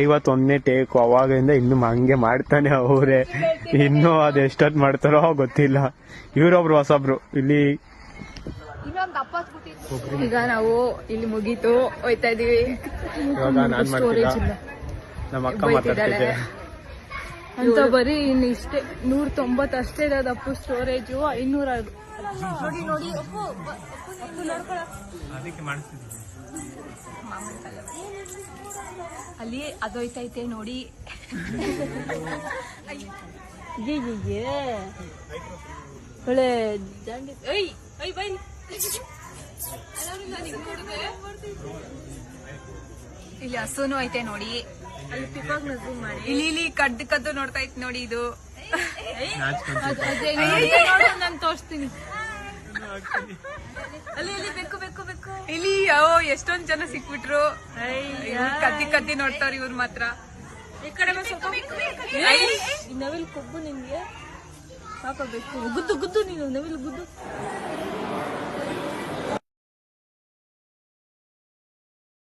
51ನೇ take. ಅವಾಗಿಂದ ಇನ್ನು ಹಂಗೆ ಮಾಡ್ತಾನೆ ಅವರೇ. ಇನ್ನೂ ಅದು ಎಷ್ಟೊತ್ತು ಮಾಡ್ತಾರೋ ಗೊತ್ತಿಲ್ಲ. ಇವ್ರೊಬ್ರು ಹೊಸಬ್ರು ಇಲ್ಲಿ. ಈಗ ನಾವು ಇಲ್ಲಿ ಮುಗೀತು ಹೋಯ್ತಾ ಇದೀವಿ. ಇವಾಗ ನಾನ್ ಮಾಡ್ತಿಲ್ಲ, ನಮ್ಮ ಅಕ್ಕ ಮಾತಾಡ್ತಿದ್ದೆ ಅಂತ. ಬರೀ ಇನ್ನು ಇಷ್ಟೇ 190 ಅಷ್ಟೇ ಇರೋದು ಅಪ್ಪು ಸ್ಟೋರೇಜು. 500 ನೋಡಿ ನೋಡಿ ಅಲ್ಲಿ ಅದೋಯ್ತೈತೆ ನೋಡಿ. ಒಳ್ಳೆ ಇಲ್ಲಿ ಹಸುನು ಐತೆ ನೋಡಿ. ಅಲ್ಲಿ ಪಿಪಾಗ್ ನಜೂಮ್ ಮಾಡಿ. ಇಲ್ಲಿ ಕದ್ದು ನೋಡ್ತಾ ಇತ್ತು ನೋಡಿ. ಇದು ನಾನು ತೋರಿಸ್ತೀನಿ. ಅಲ್ಲಿ ಬೇಕು ಬೇಕು ಬೇಕು. ಇಲ್ಲಿ ಎಷ್ಟೊಂದ್ ಜನ ಸಿಕ್ಬಿಟ್ರು. ಕದ್ದಿ ನೋಡ್ತಾವ್ರಿ ಇವ್ರು ಮಾತ್ರ. ಈ ಕಡೆ ನವಿಲ್ ಕೊಬ್ಬು ನಿಮ್ಗೆ ಪಾಪ ಬೇಕು. ಗುದ್ದು ನೀನು ನವಿಲ್ ಗುದ್ದು.